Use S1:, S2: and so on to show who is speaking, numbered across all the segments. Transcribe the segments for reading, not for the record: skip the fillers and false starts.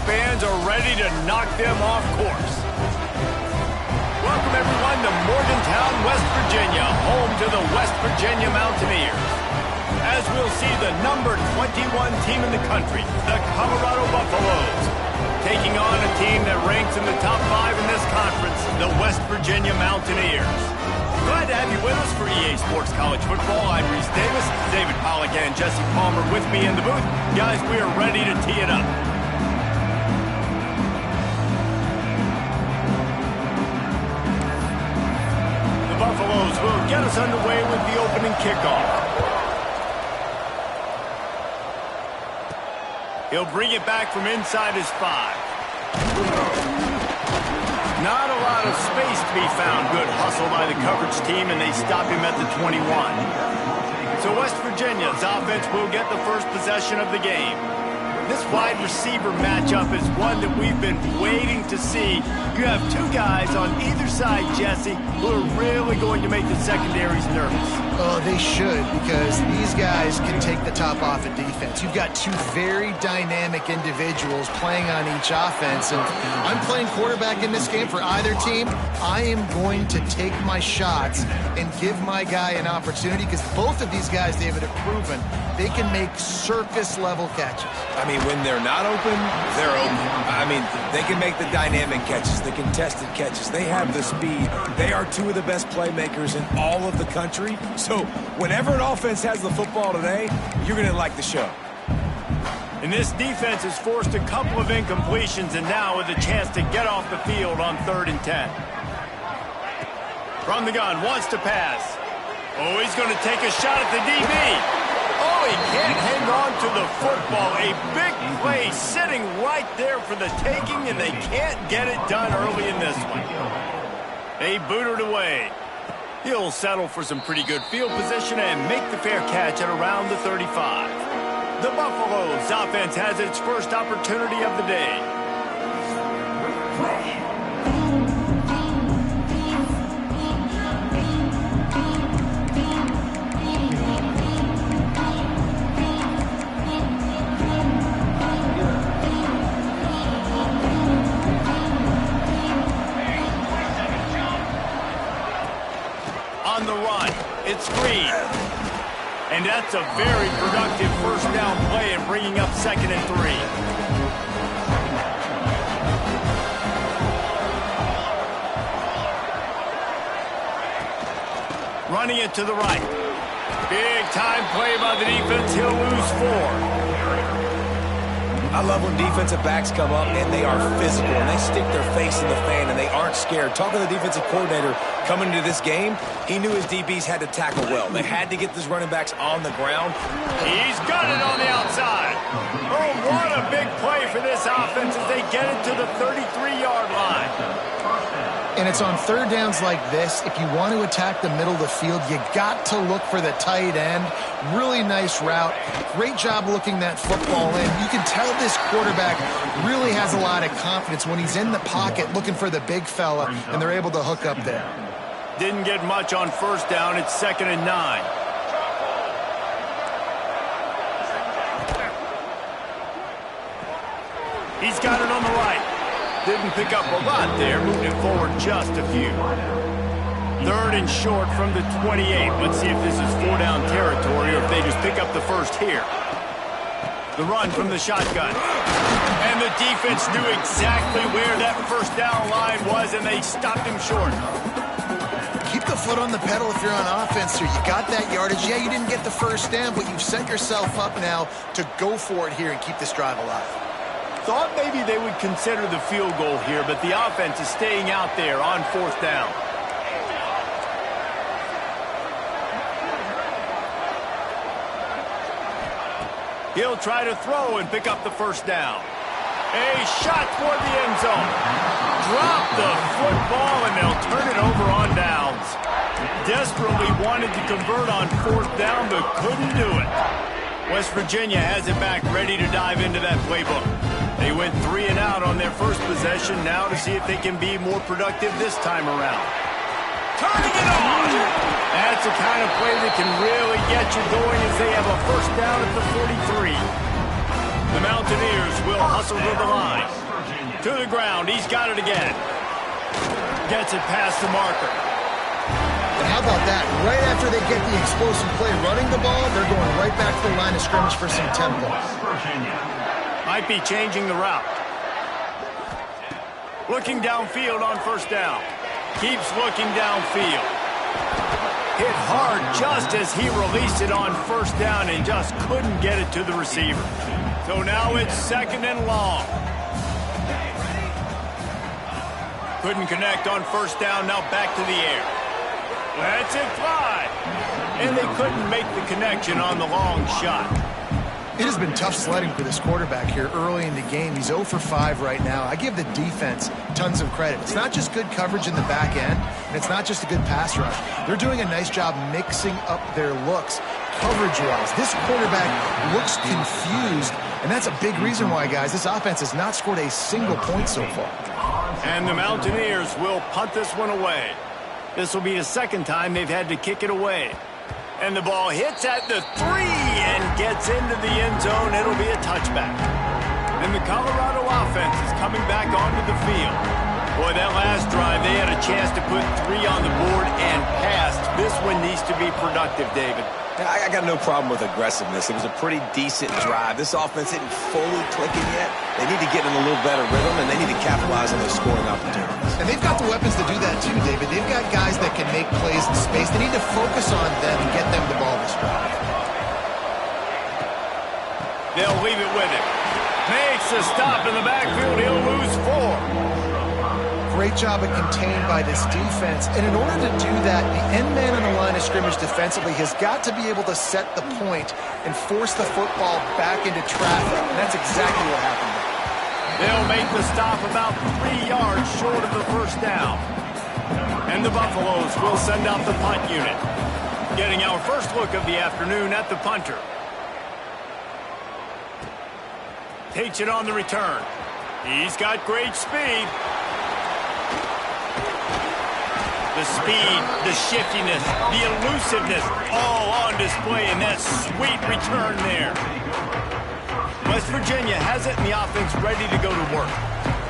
S1: fans are ready to knock them off course. Welcome, everyone, to Morgantown, West Virginia, home to the West Virginia Mountaineers. As we'll see the number 21 team in the country, the Colorado Buffaloes, taking on a team that ranks in the top 5 in this conference, the West Virginia Mountaineers. Glad to have you with us for EA Sports College Football. I'm Reese Davis, David Pollack and Jesse Palmer with me in the booth. Guys, we are ready to tee it up. The Buffaloes will get us underway with the opening kickoff. He'll bring it back from inside his 5. Not a lot of space to be found. Good hustle by the coverage team, and they stop him at the 21. So West Virginia's offense will get the first possession of the game. This wide receiver matchup is one that we've been waiting to see. You have two guys on either side, Jesse, who are really going to make the secondaries nervous.
S2: Oh, they should, because these guys can take the top off of defense. You've got two very dynamic individuals playing on each offense, and I'm playing quarterback in this game for either team. I am going to take my shots and give my guy an opportunity, because both of these guys, David, have proven they can make circus-level catches.
S3: I mean, when they're not open, they're open. I mean, they can make the dynamic catches, the contested catches. They have the speed. They are two of the best playmakers in all of the country. So whenever an offense has the football today, you're going to like the show.
S1: And this defense has forced a couple of incompletions, and now with a chance to get off the field on 3rd and 10. From the gun, wants to pass. Oh, he's going to take a shot at the DB. Oh, he can't hang on to the football. A big play sitting right there for the taking, and they can't get it done early in this one. They boot it away. He'll settle for some pretty good field position and make the fair catch at around the 35. The Buffaloes offense has its first opportunity of the day. On the run, it's Green. And that's a very productive first down play and bringing up 2nd and 3. Running it to the right. Big time play by the defense. He'll lose 4.
S3: I love when defensive backs come up and they are physical and they stick their face in the fan and they aren't scared. Talking to the defensive coordinator coming into this game, he knew his DBs had to tackle well. They had to get these running backs on the ground.
S1: He's got it on the outside. Oh, what a big play for this offense as they get it to the 33-yard line.
S2: And it's on 3rd downs like this. If you want to attack the middle of the field, you got to look for the tight end. Really nice route. Great job looking that football in. You can tell this quarterback really has a lot of confidence when he's in the pocket looking for the big fella, and they're able to hook up there.
S1: Didn't get much on 1st down. It's 2nd and 9. He's got it on the right. Didn't pick up a lot there, moving it forward just a few. 3rd and short from the 28. Let's see if this is 4-down territory or if they just pick up the first here. The run from the shotgun. And the defense knew exactly where that 1st down line was, and they stopped him short.
S2: Keep the foot on the pedal if you're on offense here. You got that yardage. Yeah, you didn't get the 1st down, but you've set yourself up now to go for it here and keep this drive alive.
S1: Thought maybe they would consider the field goal here, but the offense is staying out there on 4th down. He'll try to throw and pick up the 1st down. A shot toward the end zone. Drop the football, and they'll turn it over on downs. Desperately wanted to convert on 4th down, but couldn't do it. West Virginia has it back, ready to dive into that playbook. They went 3 and out on their first possession, now to see if they can be more productive this time around. Turning it on! That's the kind of play that can really get you going as they have a 1st down at the 43. The Mountaineers will hustle to the line. To the ground. He's got it again. Gets it past the marker.
S2: And how about that? Right after they get the explosive play running the ball, they're going right back to the line of scrimmage for some tempo.
S1: Might be changing the route. Looking downfield on first down. Keeps looking downfield. Hit hard just as he released it on first down and just couldn't get it to the receiver. So now it's second and long. Couldn't connect on first down, now back to the air. Lets it fly. And they couldn't make the connection on the long shot.
S2: It has been tough sledding for this quarterback here early in the game. He's 0 for 5 right now. I give the defense tons of credit. It's not just good coverage in the back end, and it's not just a good pass rush. They're doing a nice job mixing up their looks coverage-wise. This quarterback looks confused, and that's a big reason why, guys, this offense has not scored a single point so far.
S1: And the Mountaineers will punt this one away. This will be the second time they've had to kick it away. And the ball hits at the 3 and gets into the end zone. It'll be a touchback. And the Colorado offense is coming back onto the field. Boy, that last drive, they had a chance to put 3 on the board and passed. This one needs to be productive, David.
S3: I got no problem with aggressiveness. It was a pretty decent drive. This offense isn't fully clicking yet. They need to get in a little better rhythm, and they need to capitalize on those scoring opportunities.
S2: And they've got the weapons to do that too, David. They've got guys that can make plays in space. They need to focus on them and get them the ball this drive.
S1: They'll leave it with him. Makes a stop in the backfield. He'll lose 4.
S2: Great job of contained by this defense. And in order to do that, the end man on the line of scrimmage defensively has got to be able to set the point and force the football back into traffic. And that's exactly what happened there.
S1: They'll make the stop about 3 yards short of the first down. And the Buffaloes will send out the punt unit. Getting our first look of the afternoon at the punter. Takes it on the return. He's got great speed. The speed, the shiftiness, the elusiveness, all on display in that sweet return there. West Virginia has it in the offense ready to go to work.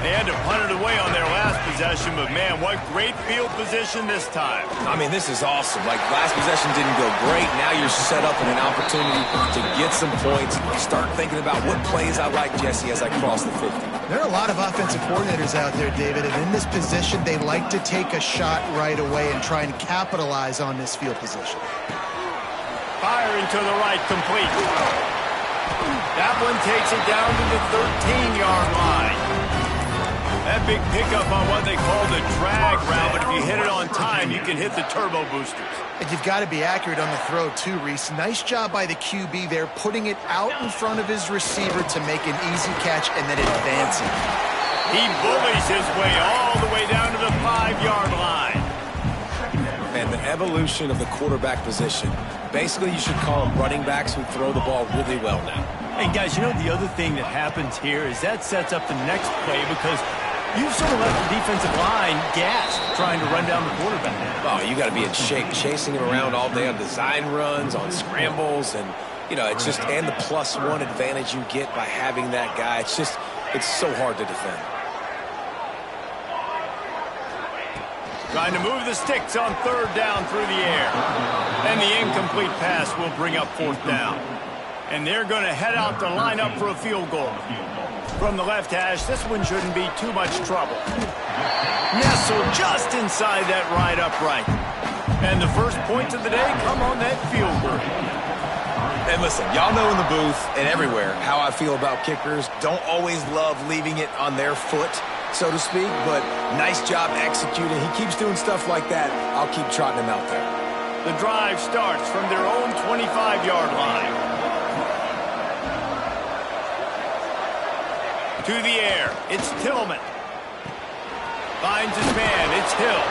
S1: They had to punt it away on their last possession, but man, what great field position this time.
S3: I mean, this is awesome. Like, last possession didn't go great. Now you're set up in an opportunity to get some points. Start thinking about what plays I like, Jesse, as I cross the 50.
S2: There are a lot of offensive coordinators out there, David, and in this position, they like to take a shot right away and try and capitalize on this field position.
S1: Firing to the right, complete. That one takes it down to the 13-yard line. That big pickup on what they call the drag route, but if you hit it on time, you can hit the turbo boosters.
S2: And you've got to be accurate on the throw, too, Reese. Nice job by the QB there, putting it out in front of his receiver to make an easy catch and then advancing.
S1: He bullies his way all the way down to the 5-yard line.
S3: And the evolution of the quarterback position. Basically, you should call them running backs who throw the ball really well now.
S1: And, guys, you know the other thing that happens here is that sets up the next play because you've sort of left the defensive line gassed trying to run down the quarterback.
S3: Oh, you got to be in shape, chasing him around all day on design runs, on scrambles, and, you know, it's just, and the +1 advantage you get by having that guy. It's just, it's so hard to defend.
S1: Trying to move the sticks on 3rd down through the air. And the incomplete pass will bring up 4th down. And they're going to head out to line up for a field goal. From the left hash, this one shouldn't be too much trouble. Nestled just inside that right upright. And the first points of the day come on that field goal.
S3: And listen, y'all know in the booth and everywhere how I feel about kickers. Don't always love leaving it on their foot, so to speak, but nice job executing. He keeps doing stuff like that. I'll keep trotting him out there.
S1: The drive starts from their own 25-yard line. To the air, it's Tillman. Finds his man, it's Hill.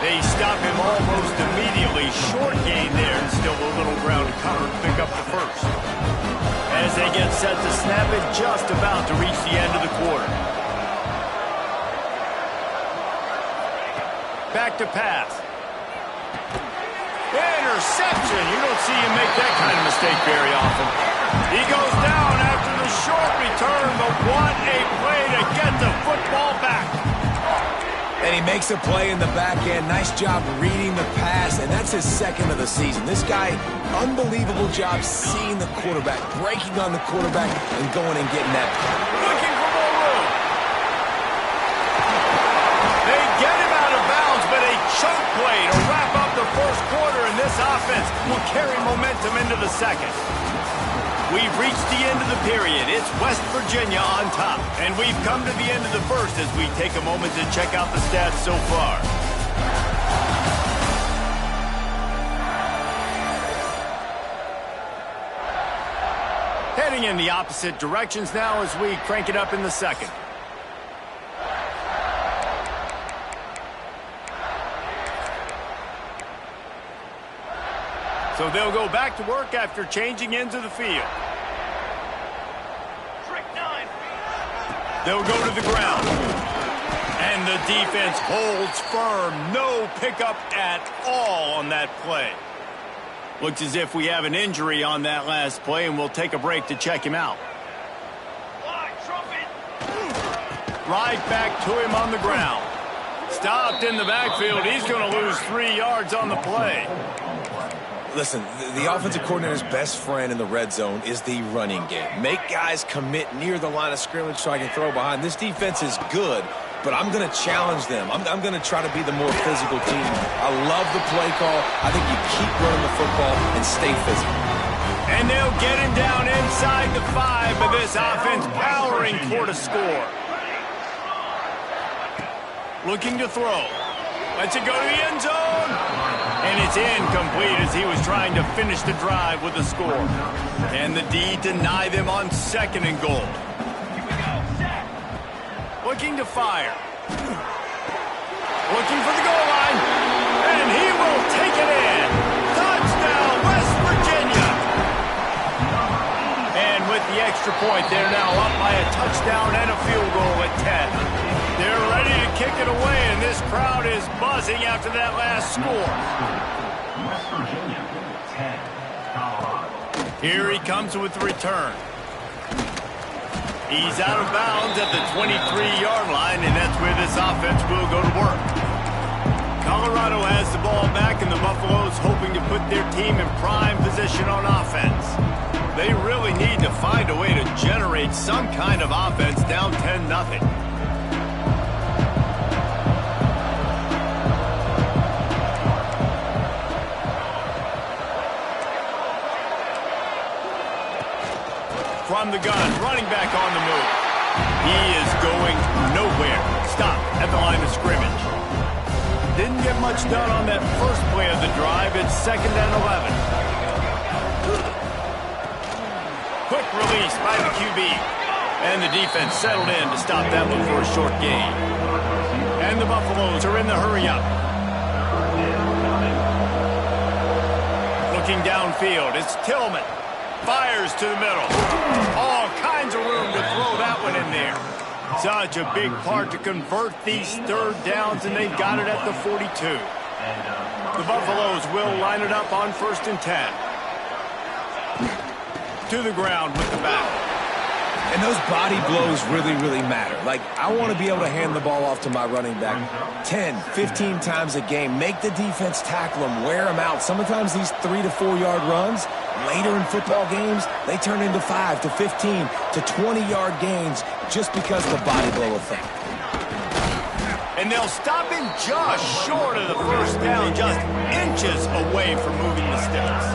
S1: They stop him almost immediately. Short gain there, and still a little ground to cover to pick up the first. As they get set to snap it, just about to reach the end of the quarter. Back to pass. Interception. You don't see him make that kind of mistake very often. He goes down after the short return, but what a play to get the football back.
S3: And he makes a play in the back end. Nice job reading the pass, and that's his second of the season. This guy, unbelievable job seeing the quarterback, breaking on the quarterback, and going and getting that.
S1: Looking for more room. They get him out of bounds, but a choke play to wrap up the first quarter, and this offense will carry momentum into the second. We've reached the end of the period. It's West Virginia on top. And we've come to the end of the first as we take a moment to check out the stats so far. Heading in the opposite directions now as we crank it up in the second. So they'll go back to work after changing into the field. They'll go to the ground. And the defense holds firm. No pickup at all on that play. Looks as if we have an injury on that last play, and we'll take a break to check him out. Right back to him on the ground. Stopped in the backfield. He's going to lose 3 yards on the play.
S3: Listen, the offensive coordinator's best friend in the red zone is the running game. Make guys commit near the line of scrimmage so I can throw behind. This defense is good, but I'm going to challenge them. I'm going to try to be the more physical team. I love the play call. I think you keep running the football and stay physical.
S1: And they'll get him down inside the 5, but this offense powering toward a score. Looking to throw. Lets it go to the end zone. And it's incomplete as he was trying to finish the drive with a score. And the D deny them on 2nd and goal. Looking to fire. Looking for the goal line. And he will take it in. Touchdown, West Virginia. And with the extra point, they're now up by a touchdown and a field goal at 10. They're ready to kick it away, and this crowd is buzzing after that last score. Here he comes with the return. He's out of bounds at the 23-yard line, and that's where this offense will go to work. Colorado has the ball back, and the Buffaloes hoping to put their team in prime position on offense. They really need to find a way to generate some kind of offense down 10-0. From the gun, running back on the move. He is going nowhere. Stop at the line of scrimmage. Didn't get much done on that first play of the drive. It's 2nd and 11. Quick release by the QB. And the defense settled in to stop that one for a short gain. And the Buffaloes are in the hurry-up. Looking downfield, it's Tillman. Fires to the middle. All kinds of room to throw that one in there. Such a big part to convert these 3rd downs, and they've got it at the 42. The Buffaloes will line it up on 1st and 10. To the ground with the back.
S3: And those body blows really, really matter. Like, I want to be able to hand the ball off to my running back 10, 15 times a game. Make the defense tackle them, wear them out. Sometimes these 3 to 4 yard runs, later in football games, they turn into 5 to 15 to 20-yard gains just because of the body blow effect.
S1: And they'll stop him just short of the first down, just inches away from moving the sticks.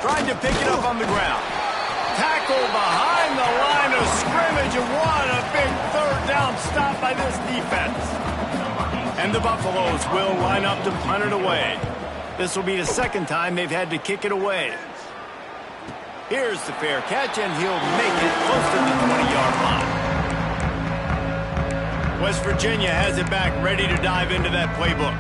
S1: Trying to pick it up on the ground. Tackle behind the line of scrimmage, and what a big 3rd down stop by this defense. And the Buffaloes will line up to punt it away. This will be the 2nd time they've had to kick it away. Here's the fair catch, and he'll make it close to the 20-yard line. West Virginia has it back, ready to dive into that playbook.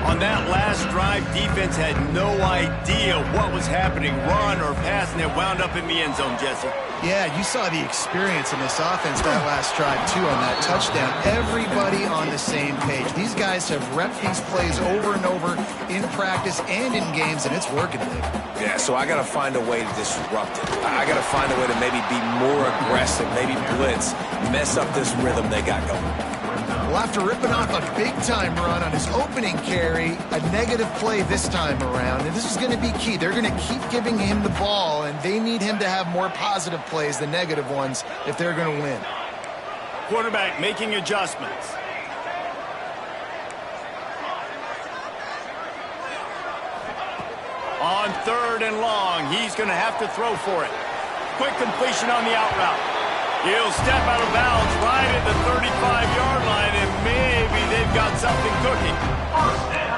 S1: On that last drive, defense had no idea what was happening, run or pass, and it wound up in the end zone, Jesse.
S2: Yeah, you saw the experience in this offense that last drive, too, on that touchdown. Everybody on the same page. These guys have repped these plays over and over in practice and in games, and it's working, Dave.
S3: Yeah, so I got to find a way to disrupt it. I got to find a way to maybe be more aggressive, maybe blitz, mess up this rhythm they got going.
S2: Well, after ripping off a big-time run on his opening carry, a negative play this time around, and this is going to be key. They're going to keep giving him the ball, and they need him to have more positive plays than negative ones if they're going to win.
S1: Quarterback making adjustments. On 3rd and long, he's going to have to throw for it. Quick completion on the out route. He'll step out of bounds right at the 35-yard line, and maybe they've got something cooking.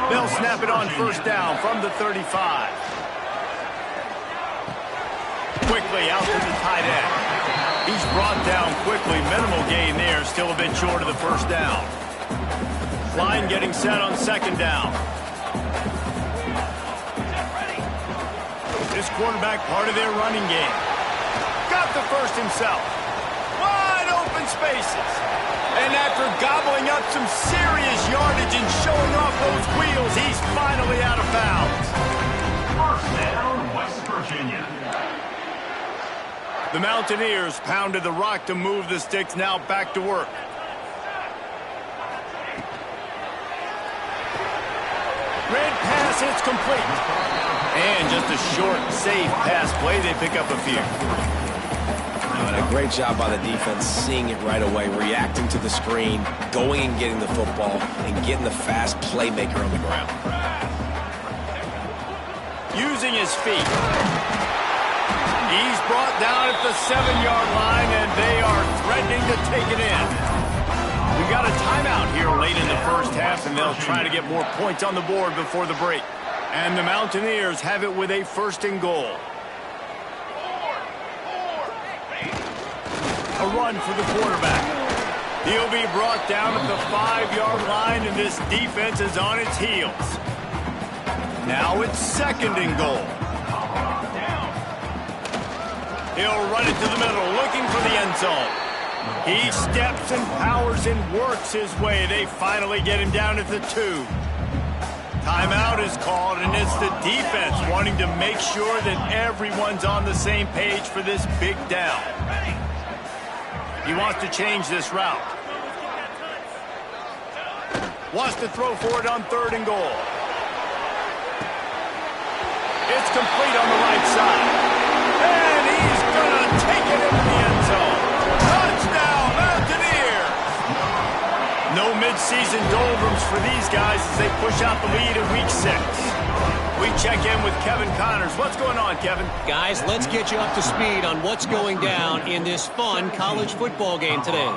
S1: They'll snap it on 1st down from the 35. Quickly out to the tight end. He's brought down quickly. Minimal gain there, still a bit short of the 1st down. Line getting set on 2nd down. This quarterback part of their running game. Got the first himself. Wide open spaces. And after gobbling up some serious yardage and showing off those wheels, he's finally out of bounds.
S4: 1st down, West Virginia.
S1: The Mountaineers pounded the rock to move the sticks, now back to work. Red pass, it's complete. And just a short, safe pass play. They pick up a few.
S3: And a great job by the defense, seeing it right away, reacting to the screen, going and getting the football, and getting the fast playmaker on the ground.
S1: Using his feet. He's brought down at the 7-yard line, and they are threatening to take it in. We got a timeout here late in the 1st half, and they'll try to get more points on the board before the break. And the Mountaineers have it with a 1st and goal. A run for the quarterback. He'll be brought down at the 5-yard line, and this defense is on its heels. Now it's 2nd and goal. He'll run it to the middle, looking for the end zone. He steps and powers and works his way. They finally get him down at the 2. Timeout is called, and it's the defense wanting to make sure that everyone's on the same page for this big down. He wants to change this route. Wants to throw for it on 3rd and goal. It's complete on the right side. And he's going to take it into the end zone. Touchdown, Mountaineers! No midseason doldrums for these guys as they push out the lead in Week 6. We check in with Kevin Connors. What's going on, Kevin?
S5: Guys, let's get you up to speed on what's going down in this fun college football game today.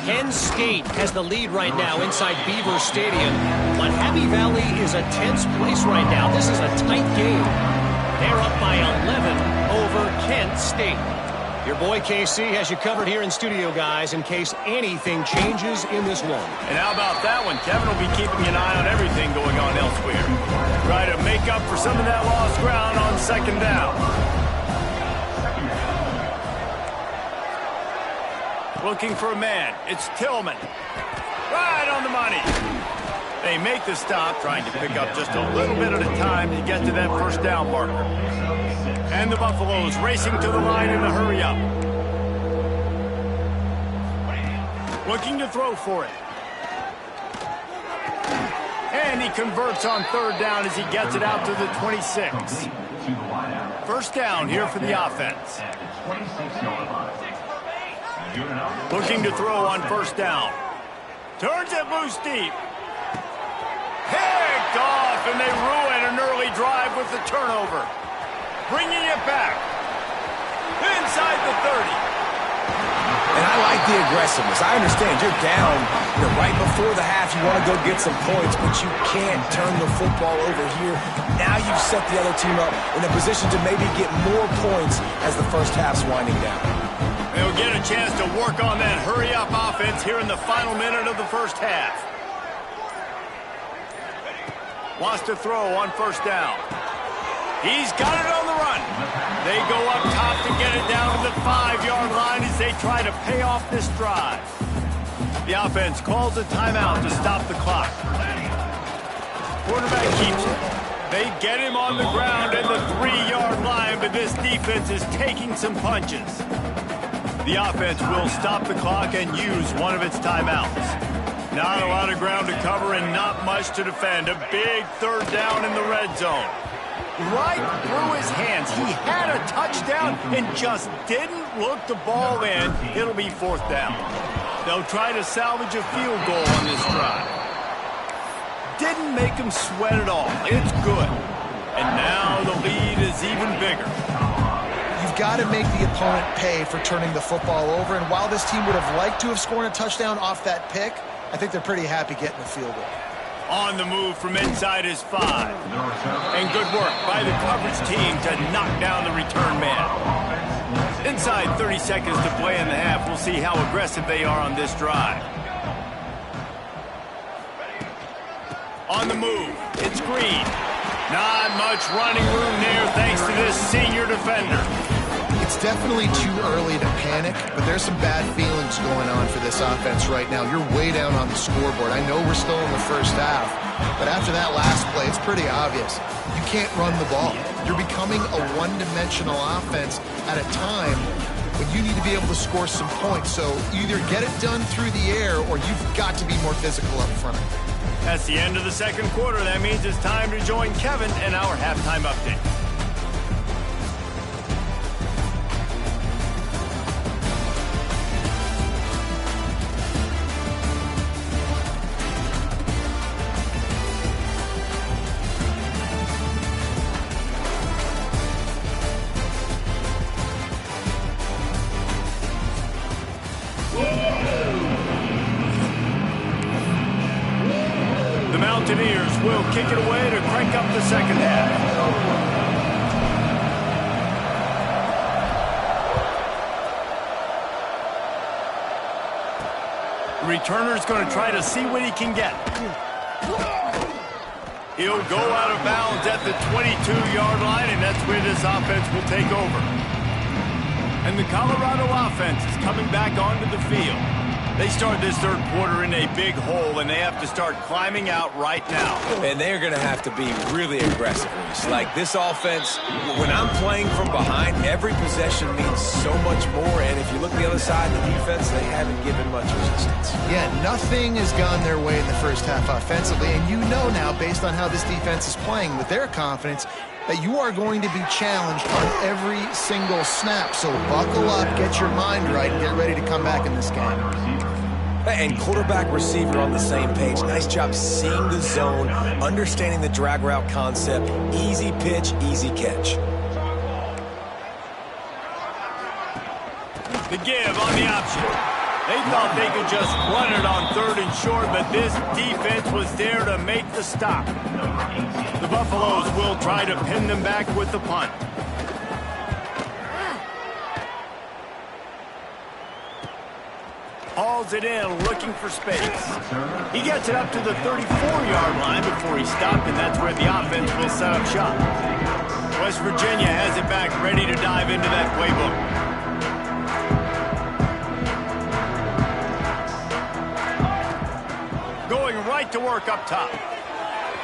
S5: Penn State has the lead right now inside Beaver Stadium, but Happy Valley is a tense place right now. This is a tight game. They're up by 11 over Kent State. Your boy KC has you covered here in studio, guys, in case anything changes in this one.
S1: And how about that one? Kevin will be keeping an eye on everything going on elsewhere. Try to make up for some of that lost ground on 2nd down. Looking for a man. It's Tillman. Right on the money. They make the stop, trying to pick up just a little bit at a time to get to that 1st down marker. And the Buffaloes racing to the line in a hurry up. Looking to throw for it. And he converts on 3rd down as he gets it out to the 26. 1st down here for the offense. Looking to throw on 1st down. Turns it loose deep. Picked off, and they ruin an early drive with the turnover. Bringing it back. Inside the 30.
S3: And I like the aggressiveness. I understand you're down, right before the half. You want to go get some points, but you can't turn the football over here. Now you've set the other team up in a position to maybe get more points as the 1st half's winding down.
S1: They'll get a chance to work on that hurry-up offense here in the final minute of the 1st half. Wants to throw on first down. He's got it on the run. They go up top to get it down to the 5-yard line as they try to pay off this drive. The offense calls a timeout to stop the clock. Quarterback keeps it. They get him on the ground at the 3-yard line, but this defense is taking some punches. The offense will stop the clock and use one of its timeouts. Not a lot of ground to cover and not much to defend. A big third down in the red zone. Right through his hands. He had a touchdown and just didn't look the ball in. It'll be fourth down. They'll try to salvage a field goal on this drive. Didn't make him sweat at all. It's good. And now the lead is even bigger.
S2: You've got to make the opponent pay for turning the football over. And while this team would have liked to have scored a touchdown off that pick, I think they're pretty happy getting the field goal.
S1: On the move from inside his 5. And good work by the coverage team to knock down the return man. Inside 30 seconds to play in the half. We'll see how aggressive they are on this drive. On the move, it's Green. Not much running room there thanks to this senior defender.
S2: It's definitely too early to panic, but there's some bad feelings going on for this offense right now. You're way down on the scoreboard. I know we're still in the first half, but after that last play, it's pretty obvious. You can't run the ball. You're becoming a one-dimensional offense at a time when you need to be able to score some points. So either get it done through the air or you've got to be more physical up front.
S1: That's the end of the second quarter. That means it's time to join Kevin and our halftime update. The Mountaineers will kick it away to crank up the second half. The returner's going to try to see what he can get. He'll go out of bounds at the 22-yard line, and that's where this offense will take over. And the Colorado offense is coming back onto the field. They start this third quarter in a big hole, and they have to start climbing out right now.
S3: And they're going to have to be really aggressive. Like this offense, when I'm playing from behind, every possession means so much more. And if you look at the other side of the defense, they haven't given much resistance.
S2: Yeah, nothing has gone their way in the first half offensively. And you know now, based on how this defense is playing with their confidence, that you are going to be challenged on every single snap. So buckle up, get your mind right, and get ready to come back in this game.
S3: And quarterback receiver on the same page. Nice job seeing the zone, understanding the drag route concept. Easy pitch, easy catch.
S1: The give on the option. They thought they could just run it on third and short, but this defense was there to make the stop. The Buffaloes will try to pin them back with the punt. Hauls it in, looking for space. He gets it up to the 34-yard line before he stopped, and that's where the offense will set up shop. West Virginia has it back, ready to dive into that playbook. Going right to work up top.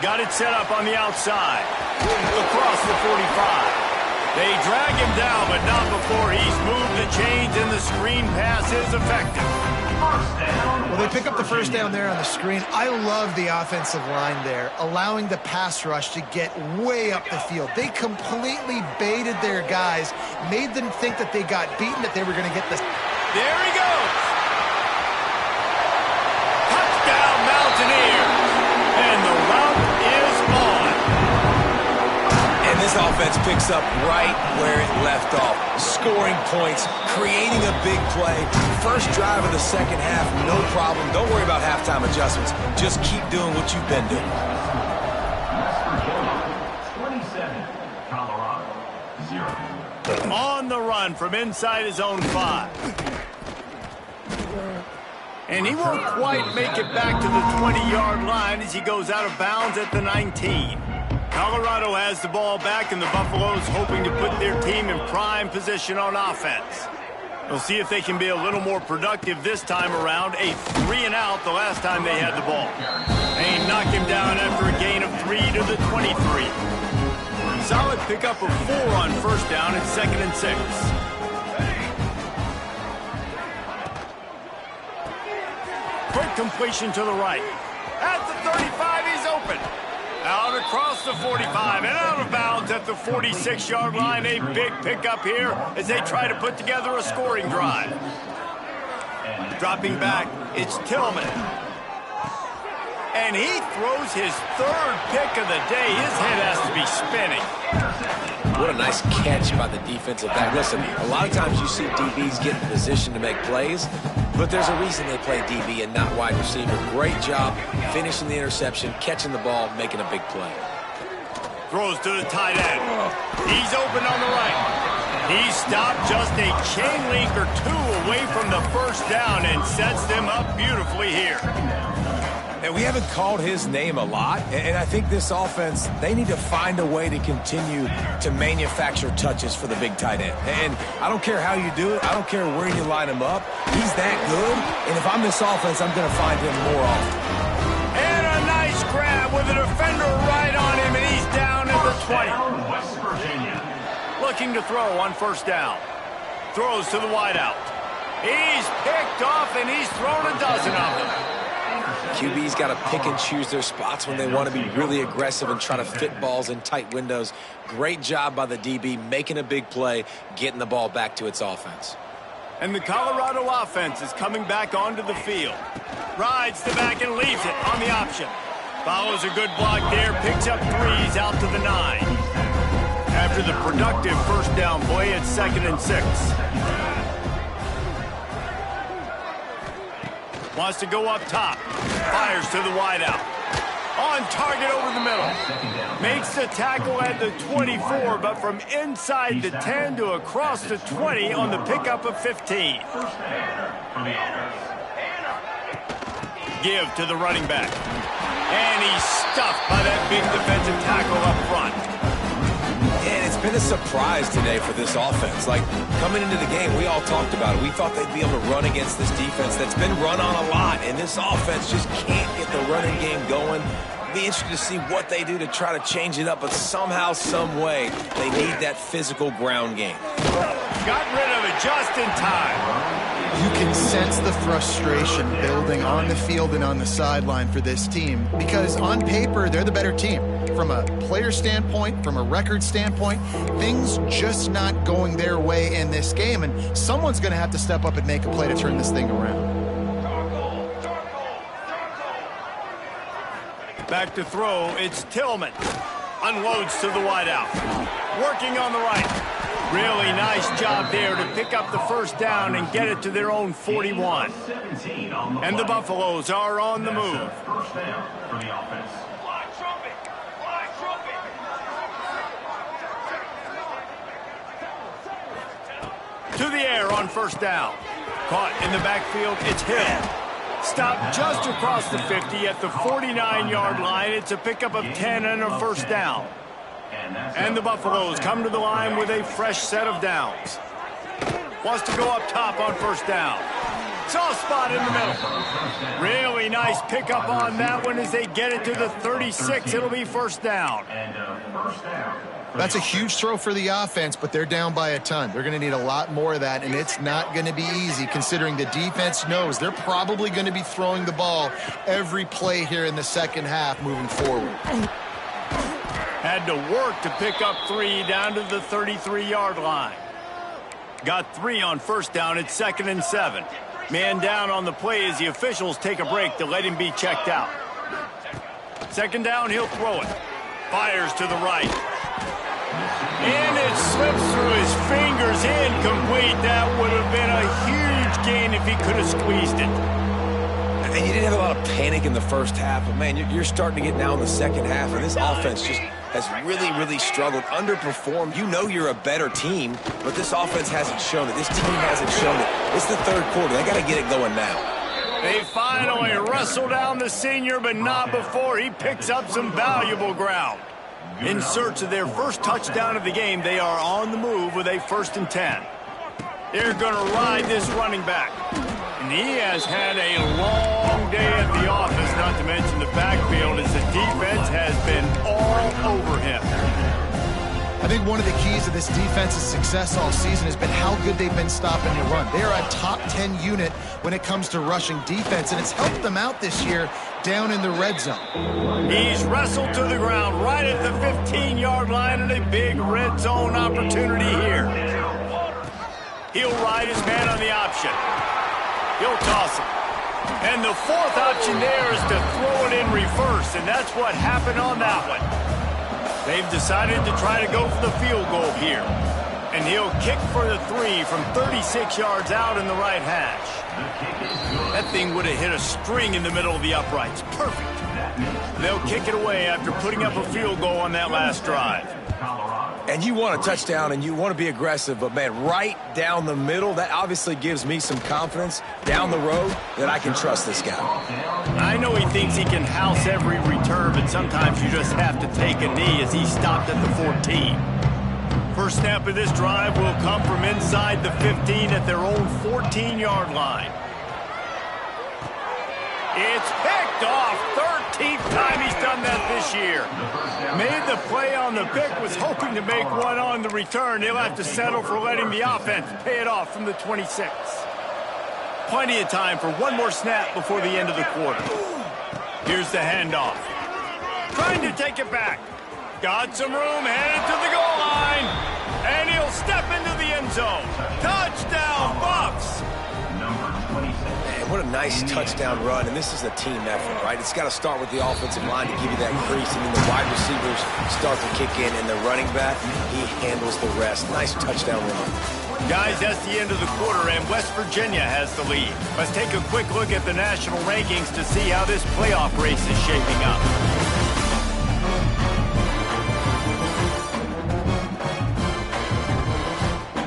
S1: Got it set up on the outside. Across the 45. They drag him down, but not before he's moved the chains, and the screen pass is effective.
S2: Well, they pick up the first down there on the screen. I love the offensive line there, allowing the pass rush to get way up the field. They completely baited their guys, made them think that they got beaten, that they were going to get this.
S1: There he goes. Touchdown, Mountaineers. And the route is on.
S3: And this offense picks up right where it left off. Scoring points, creating a big play. First drive of the second half, no problem. Don't worry about halftime adjustments. Just keep doing what you've been doing.
S4: 27, Colorado, 0.
S1: On the run from inside his own 5. And he won't quite make it back to the 20-yard line as he goes out of bounds at the 19. Colorado has the ball back, and the Buffaloes hoping to put their team in prime position on offense. We'll see if they can be a little more productive this time around. A 3-and-out the last time they had the ball. They knock him down after a gain of 3 to the 23. Solid pickup of 4 on first down at 2nd and 6. Quick completion to the right. At the 35, he's open. Out across the 45 and out of bounds at the 46-yard line. A big pickup here as they try to put together a scoring drive. Dropping back, it's Tillman. And he throws his 3rd pick of the day. His head has to be spinning.
S3: What a nice catch by the defensive back. Listen, a lot of times you see DBs get in position to make plays, but there's a reason they play DB and not wide receiver. Great job finishing the interception, catching the ball, making a big play.
S1: Throws to the tight end. He's open on the right. He stopped just a chain link or 2 away from the first down and sets them up beautifully here.
S3: And we haven't called his name a lot, and I think this offense, they need to find a way to continue to manufacture touches for the big tight end. And I don't care how you do it. I don't care where you line him up. He's that good, and if I'm this offense, I'm going to find him more often.
S1: And a nice grab with a defender right on him, and he's down at the 20.
S4: West Virginia.
S1: Looking to throw on first down. Throws to the wideout. He's picked off, and he's thrown a dozen of them.
S3: QB's got to pick and choose their spots when they want to be really aggressive and try to fit balls in tight windows. Great job by the DB making a big play, getting the ball back to its offense.
S1: And the Colorado offense is coming back onto the field. Rides the back and leaves it on the option. Follows a good block there, picks up 3s out to the 9. After the productive first down play at 2nd and 6. Wants to go up top. Fires to the wideout. On target over the middle. Makes the tackle at the 24, but from inside the 10 to across the 20 on the pickup of 15. Give to the running back. And he's stuffed by that big defensive tackle up front.
S3: And it's been a surprise today for this offense. Like, coming into the game, we all talked about it. We thought they'd be able to run against this defense that's been run on a lot, and this offense just can't get the running game going. Be interested to see what they do to try to change it up, but somehow, some way, they need that physical ground game.
S1: Got rid of it just in time.
S2: You can sense the frustration building on the field and on the sideline for this team because on paper, they're the better team. From a player standpoint, from a record standpoint, things just not going their way in this game, and someone's going to have to step up and make a play to turn this thing around.
S1: Back to throw, it's Tillman. Unloads to the wideout. Working on the right. Really nice job there to pick up the first down and get it to their own 41. And the Buffaloes are on the move.
S4: First down for the offense.
S1: To the air on first down. Caught in the backfield, it's Hill. Stopped just across the 50 at the 49-yard line. It's a pickup of 10 and a first down. And the Buffaloes come to the line with a fresh set of downs. Wants to go up top on first down. Soft spot in the middle. Really nice pickup on that one as they get it to the 36. It'll be first down.
S2: That's a huge throw for the offense, but they're down by a ton. They're going to need a lot more of that, and it's not going to be easy considering the defense knows they're probably going to be throwing the ball every play here in the second half moving forward.
S1: Had to work to pick up 3 down to the 33-yard line. Got 3 on first down at 2nd and 7. Man down on the play as the officials take a break to let him be checked out. Second down, he'll throw it. Fires to the right. And it slips through his fingers, incomplete. That would have been a huge gain if he could have squeezed it.
S3: And you didn't have a lot of panic in the first half, but man, you're starting to get down in the second half, and this offense just has really struggled, underperformed. You know you're a better team, but this offense hasn't shown it. This team hasn't shown it. It's the third quarter. They got to get it going now.
S1: They finally wrestle down the senior, but not before he picks up some valuable ground. In search of their first touchdown of the game, they are on the move with a 1st and 10. They're going to ride this running back. And he has had a long day at the office, not to mention the backfield, as the defense has been all over him.
S2: I think one of the keys to this defense's success all season has been how good they've been stopping the run. They are a top 10 unit when it comes to rushing defense, and it's helped them out this year down in the red zone.
S1: He's wrestled to the ground right at the 15-yard line, and a big red zone opportunity here. He'll ride his man on the option. He'll toss it. And the 4th option there is to throw it in reverse, and that's what happened on that one. They've decided to try to go for the field goal here. And he'll kick for the 3 from 36 yards out in the right hash. That thing would have hit a string in the middle of the uprights. Perfect. They'll kick it away after putting up a field goal on that last drive.
S3: And you want a touchdown and you want to be aggressive, but man, right down the middle, that obviously gives me some confidence down the road that I can trust this guy.
S1: I know he thinks he can house every return, but sometimes you just have to take a knee as he stopped at the 14. First snap of this drive will come from inside the 15 at their own 14-yard line. It's picked off. 13th time he's done that this year. Made the play on the pick, was hoping to make one on the return. They'll have to settle for letting the offense pay it off from the 26. Plenty of time for one more snap before the end of the quarter. Here's the handoff. Trying to take it back. Got some room, headed to the goal line. And he'll step into the end zone. Touchdown, Bucks!
S3: Man, what a nice touchdown run, and this is a team effort, right? It's got to start with the offensive line to give you that crease, and then the wide receivers start to kick in, and the running back, he handles the rest. Nice touchdown run.
S1: Guys, that's the end of the quarter, and West Virginia has the lead. Let's take a quick look at the national rankings to see how this playoff race is shaping up.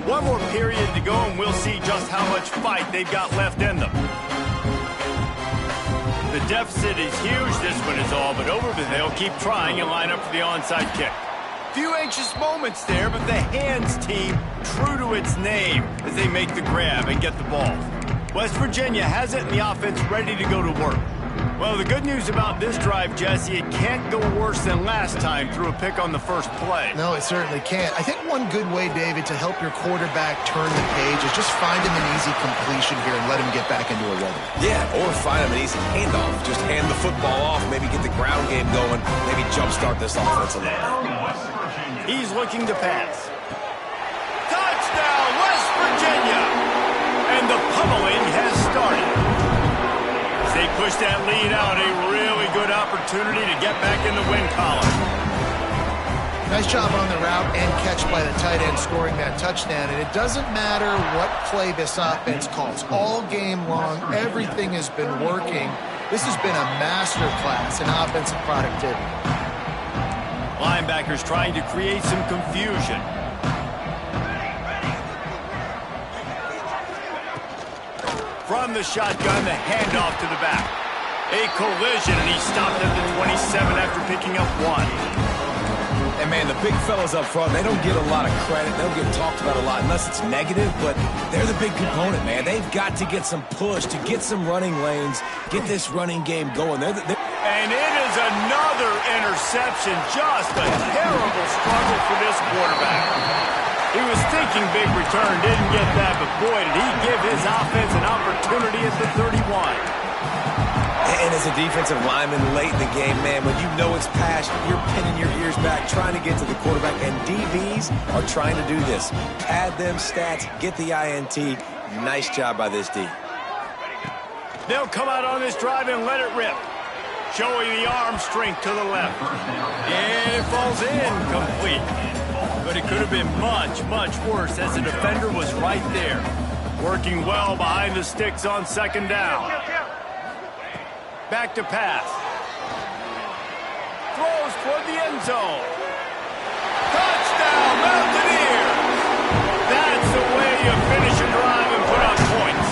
S1: One more period to go, and we'll see just how much fight they've got left in them. The deficit is huge. This one is all but over, but they'll keep trying and line up for the onside kick. Few anxious moments there, but the hands team true to its name as they make the grab and get the ball. West Virginia has it, and the offense ready to go to work. Well, the good news about this drive, Jesse, it can't go worse than last time through a pick on the first play.
S2: No, it certainly can't. I think one good way, David, to help your quarterback turn the page is just find him an easy completion here and let him get back into a rhythm.
S3: Yeah, or find him an easy handoff. Just hand the football off, maybe get the ground game going, maybe jumpstart this offense a little.
S1: He's looking to pass. Touchdown, West Virginia! And the pummeling has started. As they push that lead out, a really good opportunity to get back in the win column.
S2: Nice job on the route and catch by the tight end scoring that touchdown. And it doesn't matter what play this offense calls. All game long, everything has been working. This has been a masterclass in offensive productivity.
S1: Linebackers trying to create some confusion. From the shotgun, the handoff to the back. A collision, and he stopped at the 27 after picking up one.
S3: And man, the big fellas up front, they don't get a lot of credit. They don't get talked about a lot unless it's negative, but they're the big component, man. They've got to get some push, to get some running lanes, get this running game going.
S1: And it is another interception. Just a terrible struggle for this quarterback. He was thinking big return, didn't get that, but boy, did he give his offense an opportunity at the 31.
S3: And as a defensive lineman late in the game, man, when you know it's passed, you're pinning your ears back, trying to get to the quarterback, and DBs are trying to do this. Pad them stats, get the INT. Nice job by this D.
S1: They'll come out on this drive and let it rip. Showing the arm strength to the left. And it falls incomplete. But it could have been much, much worse as the defender was right there. Working well behind the sticks on second down. Back to pass. Throws toward the end zone. Touchdown, Mountaineers! That's the way you finish a drive and put on points.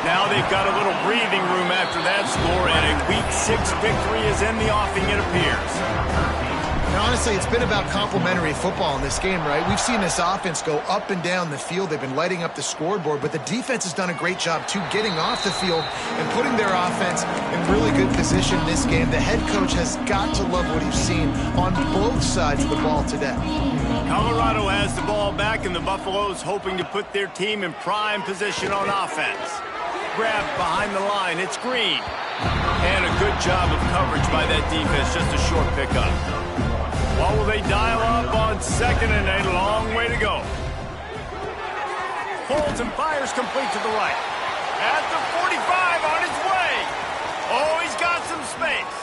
S1: Now they they've got a little breathing room after that score, and a Week 6 victory is in the offing, it appears.
S2: And honestly, it's been about complementary football in this game, right? We've seen this offense go up and down the field. They've been lighting up the scoreboard, but the defense has done a great job, too, getting off the field and putting their offense in really good position in this game. The head coach has got to love what he's seen on both sides of the ball today.
S1: Colorado has the ball back, and the Buffaloes hoping to put their team in prime position on offense. Grabbed behind the line, it's Green. And a good job of coverage by that defense, just a short pickup. What will they dial up on second and a long way to go? Holds and fires complete to the right. At the 45 on his way. Oh, he's got some space.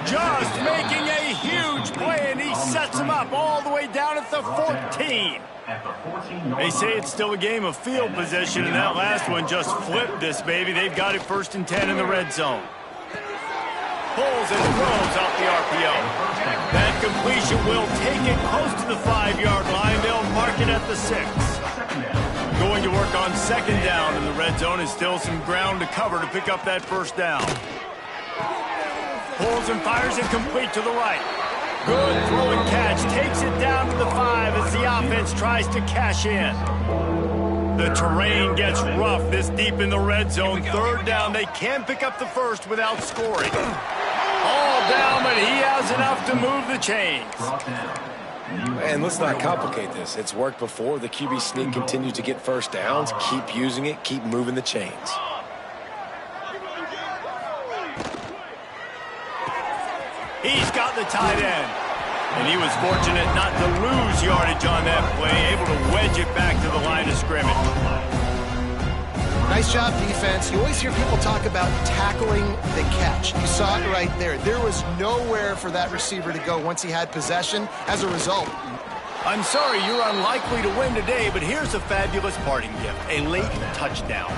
S1: Just making a huge play, and he sets him up all the way down at the 14. They say it's still a game of field position, and that last one just flipped this baby. They've got it 1st and 10 in the red zone. Pulls and throws out the RPO. That completion will take it close to the 5-yard line. They'll mark it at the 6. Going to work on second down in the red zone, is still some ground to cover to pick up that 1st down. Pulls and fires it complete to the right. Good throw and catch. Takes it down to the 5 as the offense tries to cash in. The terrain gets rough this deep in the red zone. 3rd down. They can pick up the 1st without scoring. All down, but he has enough to move the chains.
S3: And let's not complicate this. It's worked before. The QB sneak continues to get 1st downs. Keep using it. Keep moving the chains.
S1: He's got the tight end. And he was fortunate not to lose yardage on that play, able to wedge it back to the line of scrimmage.
S2: Nice job, defense. You always hear people talk about tackling the catch. You saw it right there. There was nowhere for that receiver to go once he had possession. As a result,
S1: I'm sorry you're unlikely to win today, but here's a fabulous parting gift, a late touchdown.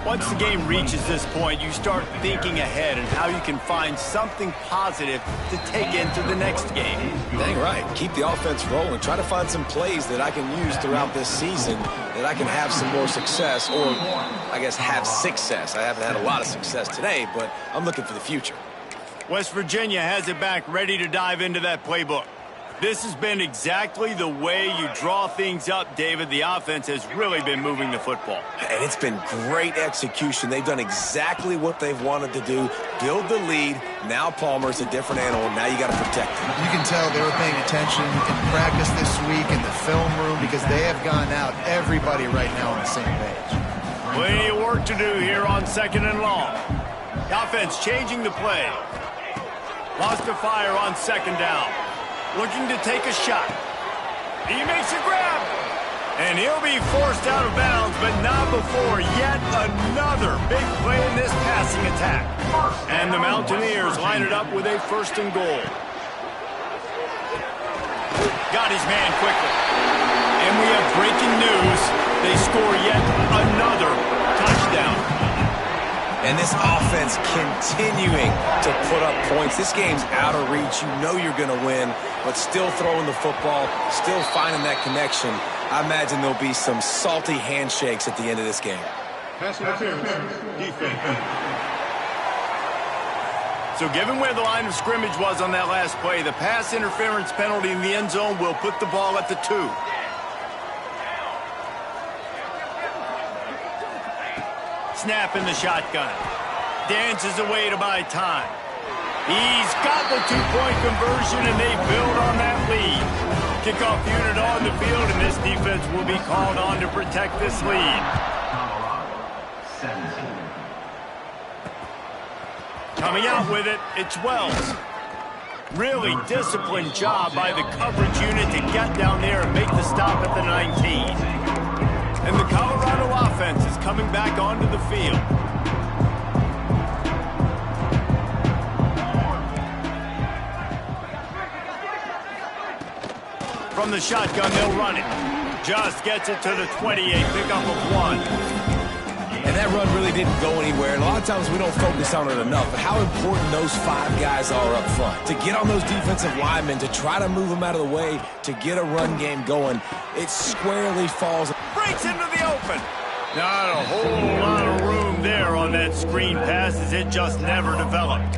S1: Once the game reaches this point, you start thinking ahead and how you can find something positive to take into the next game.
S3: Dang right. Keep the offense rolling. Try to find some plays that I can use throughout this season that I can have some more success, or I guess have success. I haven't had a lot of success today, but I'm looking for the future.
S1: West Virginia has it back, ready to dive into that playbook. This has been exactly the way you draw things up, David. The offense has really been moving the football.
S3: And it's been great execution. They've done exactly what they've wanted to do. Build the lead. Now Palmer's a different animal. Now you got to protect him.
S2: you can tell they were paying attention in practice this week in the film room because they have gone out, everybody right now on the same page.
S1: Plenty of work to do here on 2nd and long. The offense changing the play. Lost to fire on 2nd down. Looking to take a shot. He makes a grab. And he'll be forced out of bounds, but not before yet another big play in this passing attack. And the Mountaineers line it up with a 1st and goal. Got his man quickly. And we have breaking news. They score yet another touchdown.
S3: And this offense continuing to put up points. This game's out of reach. You know you're going to win, but still throwing the football, still finding that connection. I imagine there'll be some salty handshakes at the end of this game.
S4: Pass interference. Defense.
S1: So given where the line of scrimmage was on that last play, the pass interference penalty in the end zone will put the ball at the 2. Snap in the shotgun. Dances away to buy time. He's got the 2-point conversion, and they build on that lead. Kickoff unit on the field, and this defense will be called on to protect this lead. Coming out with it, it's Wells. Really disciplined job by the coverage unit to get down there and make the stop at the 19. And the Colorado offense is coming back onto the field. From the shotgun, they'll run it. Just gets it to the 28, pickup of 1.
S3: And that run really didn't go anywhere. And a lot of times we don't focus on it enough. But how important those 5 guys are up front. To get on those defensive linemen, to try to move them out of the way, to get a run game going, it squarely falls.
S1: Breaks into the open. Not a whole lot of room there on that screen pass as it just never developed.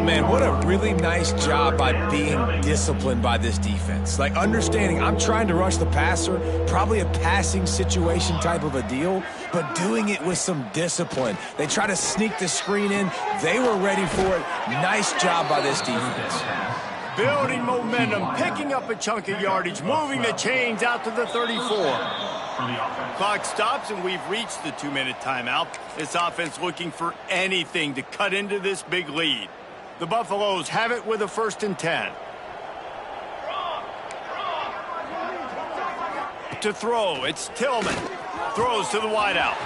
S3: Man, what a really nice job by being disciplined by this defense. Like, understanding I'm trying to rush the passer, probably a passing situation type of a deal, but doing it with some discipline. They try to sneak the screen in. They were ready for it. Nice job by this defense.
S1: Building momentum, picking up a chunk of yardage, moving the chains out to the 34. Clock stops, and we've reached the 2-minute timeout. This offense looking for anything to cut into this big lead. The Buffaloes have it with a 1st and 10. To throw, it's Tillman. Throws to the wideout.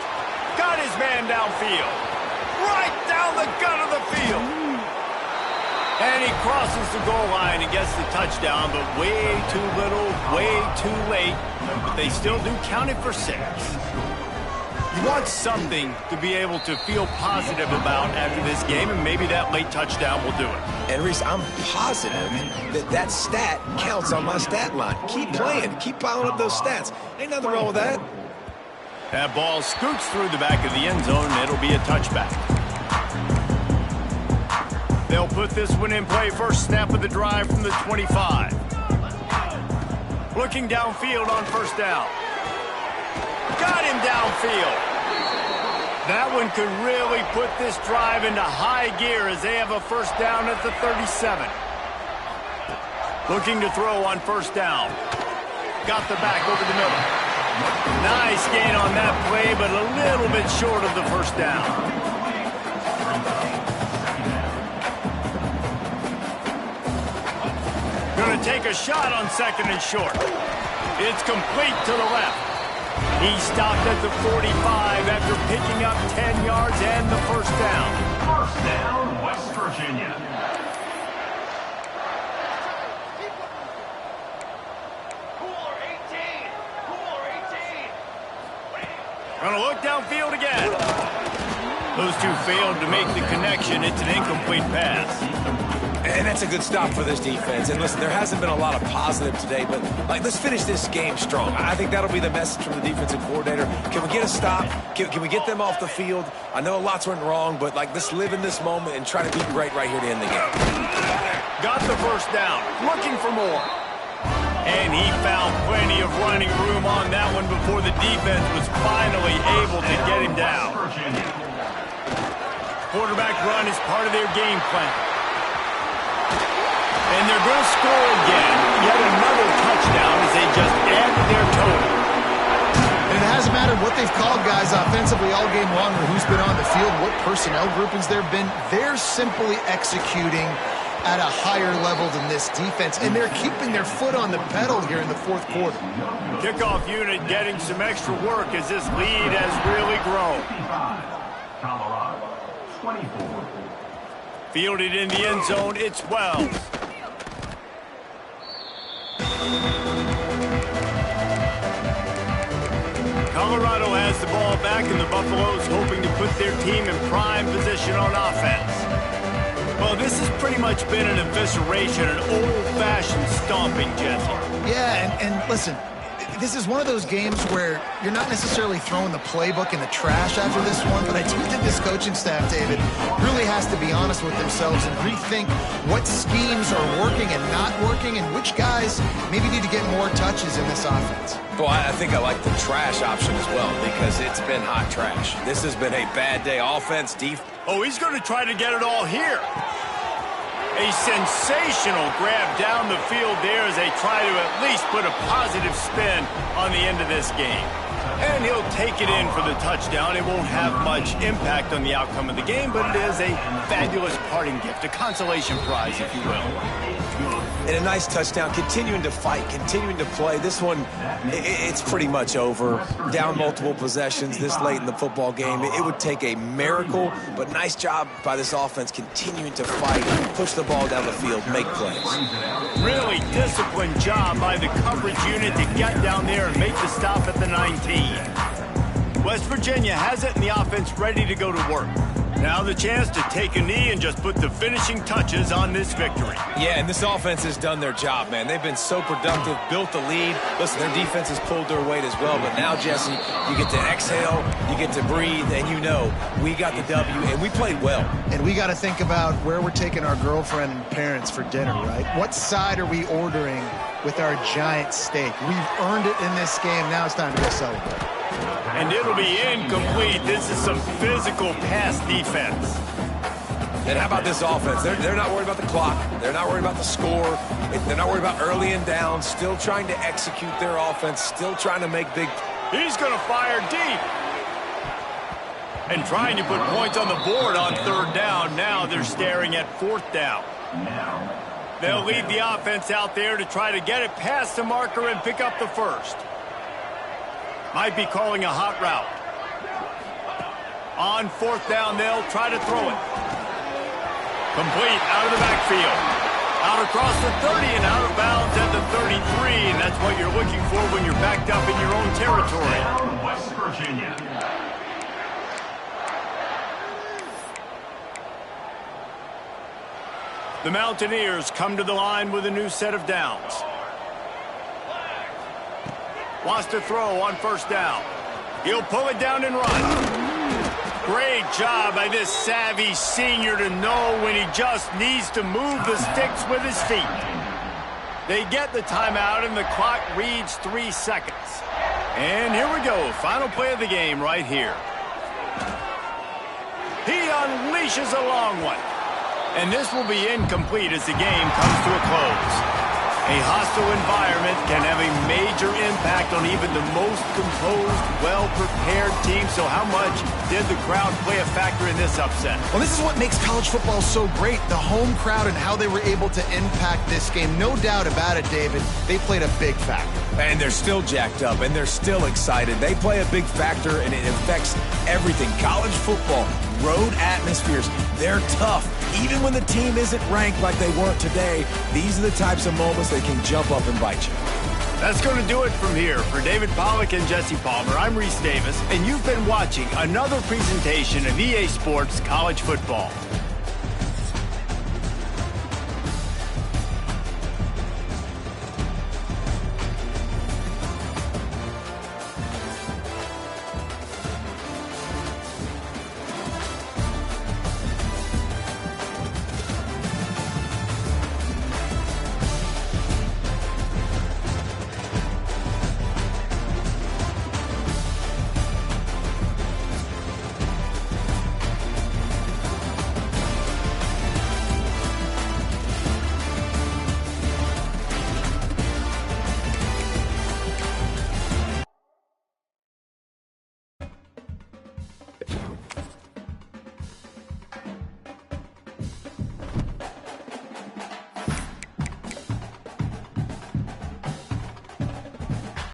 S1: Got his man downfield. Right down the gut of the field. And he crosses the goal line and gets the touchdown, but way too little, way too late. But they still do count it for 6. You want something to be able to feel positive about after this game, and maybe that late touchdown will do it.
S3: And, Reese, I'm positive that that stat counts on my stat line. Keep playing. Keep piling up those stats. Ain't nothing wrong with that.
S1: That ball scoots through the back of the end zone, and it'll be a touchback. They'll put this one in play. First snap of the drive from the 25. Looking downfield on 1st down. Got him downfield. That one could really put this drive into high gear as they have a 1st down at the 37. Looking to throw on 1st down. Got the back over the middle. Nice gain on that play, but a little bit short of the 1st down. Going to take a shot on 2nd and short. It's complete to the left. He stopped at the 45 after picking up 10 yards and the 1st down.
S4: 1st down, West Virginia.
S1: Going to look downfield again. Those two failed to make the connection. It's an incomplete pass.
S3: And that's a good stop for this defense. And listen, there hasn't been a lot of positive today, but let's finish this game strong. I think that'll be the message from the defensive coordinator. Can we get a stop? Can we get them off the field? I know lots went wrong, but let's live in this moment and try to be great right here to end the game.
S1: Got the 1st down, looking for more. And he found plenty of running room on that one before the defense was finally able to get him down. Quarterback run is part of their game plan. And they're going to score again. Yet another touchdown as they just added their total.
S2: And it hasn't mattered what they've called guys offensively all game long or who's been on the field, what personnel groupings there have been. They're simply executing at a higher level than this defense, and they're keeping their foot on the pedal here in the 4th quarter.
S1: Kickoff unit getting some extra work as this lead has really grown.
S4: Colorado, 24.
S1: Fielded in the end zone, it's Wells. Colorado has the ball back, and the Buffaloes hoping to put their team in prime position on offense. Well, this has pretty much been an evisceration, an old-fashioned stomping, Jesse.
S2: Yeah, and listen, this is one of those games where you're not necessarily throwing the playbook in the trash after this one, but I do think this coaching staff, David, really has to be honest with themselves and rethink what schemes are working and not working and which guys maybe need to get more touches in this offense.
S3: Well, I think I like the trash option as well because it's been hot trash. This has been a bad day. Offense, defense.
S1: Oh, he's going to try to get it all here. A sensational grab down the field there as they try to at least put a positive spin on the end of this game. And he'll take it in for the touchdown. It won't have much impact on the outcome of the game, but it is a fabulous parting gift, a consolation prize, if you will.
S3: And a nice touchdown, continuing to fight, continuing to play. This one, it's pretty much over. Down multiple possessions this late in the football game. It would take a miracle, but nice job by this offense continuing to fight, push the ball down the field, make plays.
S1: Really disciplined job by the coverage unit to get down there and make the stop at the 19. West Virginia has it and the offense ready to go to work. Now the chance to take a knee and just put the finishing touches on this victory.
S3: Yeah, and this offense has done their job, man. They've been so productive, built the lead. Listen, their defense has pulled their weight as well. But now, Jesse, you get to exhale, you get to breathe, and you know we got the W, and we played well.
S2: And we got to think about where we're taking our girlfriend and parents for dinner, right? What side are we ordering with our giant steak? We've earned it in this game. Now it's time to go celebrate.
S1: And it'll be incomplete. This is some physical pass defense.
S3: And how about this offense? They're not worried about the clock. They're not worried about the score. They're not worried about early and down. Still trying to execute their offense. Still trying to make big.
S1: He's going to fire deep. And trying to put points on the board on third down. Now they're staring at fourth down. They'll leave the offense out there to try to get it past the marker and pick up the first. Might be calling a hot route. On fourth down, they'll try to throw it. Complete out of the backfield. Out across the 30 and out of bounds at the 33. And that's what you're looking for when you're backed up in your own territory.
S4: West Virginia.
S1: The Mountaineers come to the line with a new set of downs. Wants to throw on first down. He'll pull it down and run. Great job by this savvy senior to know when he just needs to move the sticks with his feet. They get the timeout and the clock reads 3 seconds. And here we go. Final play of the game right here. He unleashes a long one. And this will be incomplete as the game comes to a close. A hostile environment can have a major impact on even the most composed, well-prepared team. So how much did the crowd play a factor in this upset?
S2: Well, this is what makes college football so great, the home crowd and how they were able to impact this game. No doubt about it, David. They played a big factor.
S3: And they're still jacked up, and they're still excited. They play a big factor, and it affects everything. College football, road atmospheres, they're tough. Even when the team isn't ranked like they weren't today, these are the types of moments that can jump up and bite you.
S1: That's going to do it from here. For David Pollack and Jesse Palmer, I'm Reese Davis, and you've been watching another presentation of EA Sports College Football.